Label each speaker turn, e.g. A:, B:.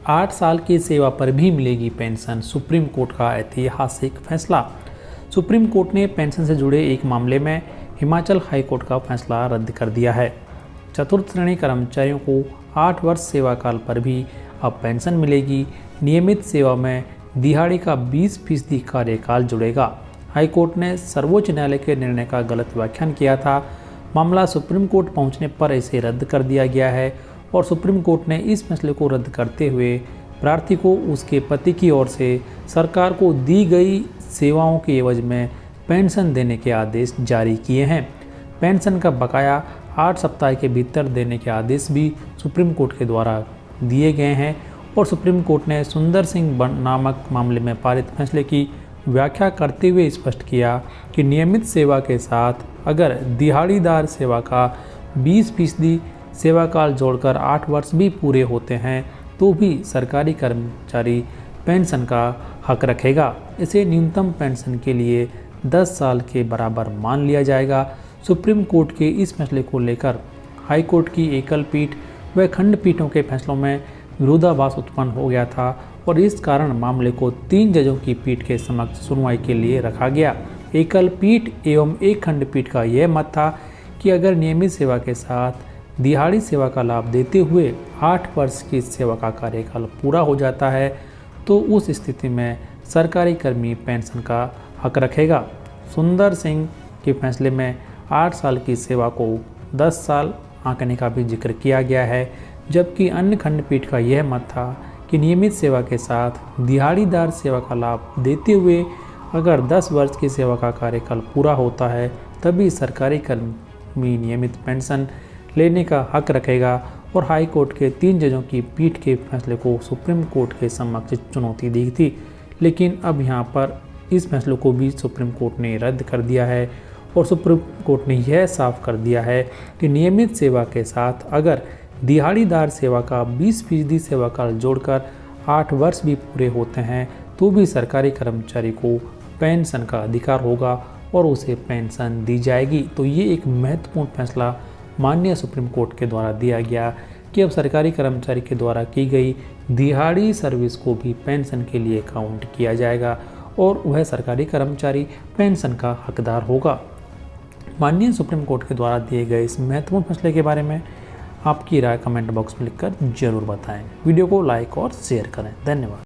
A: 8 साल की सेवा पर भी मिलेगी पेंशन, सुप्रीम कोर्ट का ऐतिहासिक फैसला। सुप्रीम कोर्ट ने पेंशन से जुड़े एक मामले में हिमाचल हाई कोर्ट का फैसला रद्द कर दिया है। चतुर्थ श्रेणी कर्मचारियों को 8 वर्ष सेवा काल पर भी अब पेंशन मिलेगी। नियमित सेवा में दिहाड़ी का 20% कार्यकाल जुड़ेगा। हाईकोर्ट ने सर्वोच्च न्यायालय के निर्णय का गलत व्याख्यान किया था। मामला सुप्रीम कोर्ट पहुंचने पर इसे रद्द कर दिया गया है और सुप्रीम कोर्ट ने इस फैसले को रद्द करते हुए प्रार्थी को उसके पति की ओर से सरकार को दी गई सेवाओं के एवज में पेंशन देने के आदेश जारी किए हैं। पेंशन का बकाया 8 सप्ताह के भीतर देने के आदेश भी सुप्रीम कोर्ट के द्वारा दिए गए हैं और सुप्रीम कोर्ट ने सुंदर सिंह नामक मामले में पारित फैसले की व्याख्या करते हुए स्पष्ट किया कि नियमित सेवा के साथ अगर दिहाड़ीदार सेवा का 20% सेवा काल जोड़कर 8 वर्ष भी पूरे होते हैं तो भी सरकारी कर्मचारी पेंशन का हक रखेगा। इसे न्यूनतम पेंशन के लिए 10 साल के बराबर मान लिया जाएगा। सुप्रीम कोर्ट के इस फैसले को लेकर हाई कोर्ट की एकल पीठ व खंडपीठों के फैसलों में विरोधाभास उत्पन्न हो गया था और इस कारण मामले को 3 जजों की पीठ के समक्ष सुनवाई के लिए रखा गया। एकल पीठ एवं एक खंडपीठ का यह मत था कि अगर नियमित सेवा के साथ दिहाड़ी सेवा का लाभ देते हुए 8 वर्ष की सेवा का कार्यकाल पूरा हो जाता है तो उस स्थिति में सरकारी कर्मी पेंशन का हक रखेगा। सुंदर सिंह के फैसले में 8 साल की सेवा को 10 साल आंकने का भी जिक्र किया गया है, जबकि अन्य खंडपीठ का यह मत था कि नियमित सेवा के साथ दिहाड़ीदार सेवा का लाभ देते हुए अगर 10 वर्ष की सेवा का कार्यकाल पूरा होता है तभी सरकारी कर्मी नियमित पेंशन लेने का हक रखेगा और हाई कोर्ट के 3 जजों की पीठ के फैसले को सुप्रीम कोर्ट के समक्ष चुनौती दी थी। लेकिन अब यहाँ पर इस फैसले को भी सुप्रीम कोर्ट ने रद्द कर दिया है और सुप्रीम कोर्ट ने यह साफ कर दिया है कि नियमित सेवा के साथ अगर दिहाड़ीदार सेवा का 20% सेवा काल जोड़कर 8 वर्ष भी पूरे होते हैं तो भी सरकारी कर्मचारी को पेंशन का अधिकार होगा और उसे पेंशन दी जाएगी। तो ये एक महत्वपूर्ण फैसला माननीय सुप्रीम कोर्ट के द्वारा दिया गया कि अब सरकारी कर्मचारी के द्वारा की गई दिहाड़ी सर्विस को भी पेंशन के लिए काउंट किया जाएगा और वह सरकारी कर्मचारी पेंशन का हकदार होगा। माननीय सुप्रीम कोर्ट के द्वारा दिए गए इस महत्वपूर्ण फैसले के बारे में आपकी राय कमेंट बॉक्स में लिखकर जरूर बताएं। वीडियो को लाइक और शेयर करें। धन्यवाद।